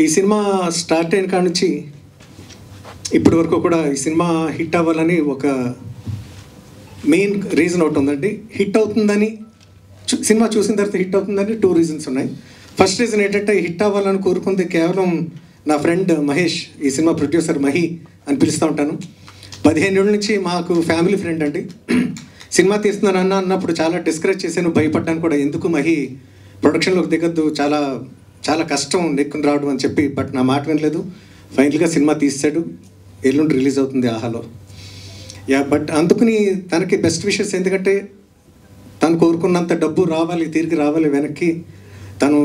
ఈ cinema start అయిన కాడ నుంచి ఇప్పటి వరకు కూడా ఈ సినిమా హిట్ అవ్వాలని ఒక మెయిన్ రీజన్ ఒకటి ఉందండి. హిట్ అవుతుందని సినిమా చూసిన తర్వాత హిట్ అవుతుందని 2 రీజన్స్ ఉన్నాయి. ఫస్ట్ రీజన్ ఏంటంటే హిట్ అవ్వాలని కోరుకుంది కేవలం నా ఫ్రెండ్ మహేష్, ఈ సినిమా ప్రొడ్యూసర్ మహి అని పిలుస్తూ ఉంటాను. 15 ఏళ్ళ నుంచి మాకు ఫ్యామిలీ ఫ్రెండ్ అండి. సినిమా తీస్తున్నాను అన్నప్పుడు చాలా డిస్కరేజ్ చేశాను, భయపడ్డాను కూడా. ఎందుకు మహి ప్రొడక్షన్లోకి దిగద్దు, చాలా చాలా కష్టం నెక్కుని రావడం అని చెప్పి. బట్ నా మాట వినలేదు. ఫైనల్గా సినిమా తీసాడు. ఎల్లుండి రిలీజ్ అవుతుంది ఆహాలో. బట్ అందుకని తనకి బెస్ట్ విషెస్. ఎందుకంటే తను కోరుకున్నంత డబ్బు రావాలి, తిరిగి రావాలి వెనక్కి. తను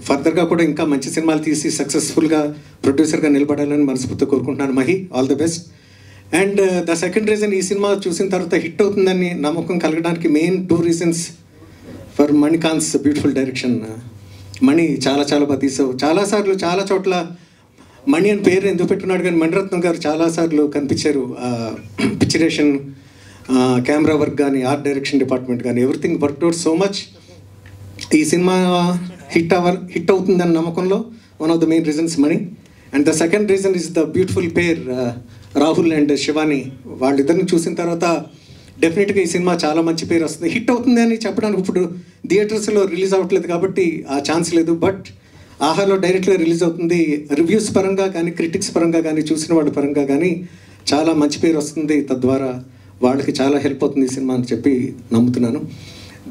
ఫర్దర్గా కూడా ఇంకా మంచి సినిమాలు తీసి సక్సెస్ఫుల్గా ప్రొడ్యూసర్గా నిలబడాలని మనస్ఫూర్తిగా కోరుకుంటున్నాను. Mahi, all the best. And the second reason, ఈ సినిమా చూసిన తర్వాత హిట్ అవుతుందని నమ్మకం కలగడానికి main 2 reasons for Manikanth's beautiful direction. Mani చాలా చాలా బాగా తీసావు. చాలాసార్లు చాలా చోట్ల మణి అని పేరు ఎందుకు పెట్టుకున్నాడు కానీ మణిరత్నం గారు చాలాసార్లు కనిపించారు. పిక్చరేషన్, కెమెరా వర్క్ కానీ, ఆర్ట్ డైరెక్షన్ డిపార్ట్మెంట్ కానీ, everything work out so much. ఈ సినిమా హిట్ అవుతుందన్న నమ్మకంలో one of the main reasons Mani. And the second reason is the beautiful pair Rahul and Shivani. వాళ్ళిద్దరిని చూసిన తర్వాత డెఫినెట్గా ఈ సినిమా చాలా మంచి పేరు వస్తుంది. హిట్ అవుతుంది అని చెప్పడానికి ఇప్పుడు థియేటర్స్లో రిలీజ్ అవ్వట్లేదు కాబట్టి ఆ ఛాన్స్ లేదు. బట్ ఆహాలో డైరెక్ట్గా రిలీజ్ అవుతుంది. రివ్యూస్ పరంగా కానీ, క్రిటిక్స్ పరంగా కానీ, చూసిన వాళ్ళ పరంగా కానీ చాలా మంచి పేరు వస్తుంది. తద్వారా వాళ్ళకి చాలా హెల్ప్ అవుతుంది ఈ సినిమా అని చెప్పి నమ్ముతున్నాను.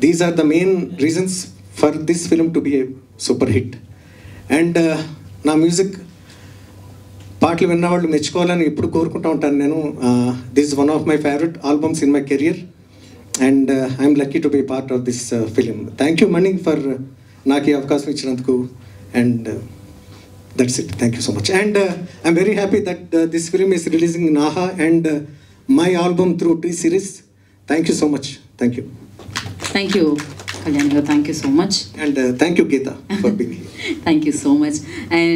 These are the main reasons for this film to be a super hit. And నా మ్యూజిక్ పాటలు విన్నవాళ్ళు మెచ్చుకోవాలని ఎప్పుడు కోరుకుంటూ ఉంటాను నేను. This is one of my favourite albums in my career and I'm lucky to be part of this film. Thank you Mani for నాకు ఈ అవకాశం ఇచ్చినందుకు. And that's it. Thank you so much. And I'm very happy that this film is releasing in Aha and my album through T Series. Thank you so much. Thank you. Thank you, Kalyan. Thank you so much. And thank you, Geeta, for being here. Thank you so much. And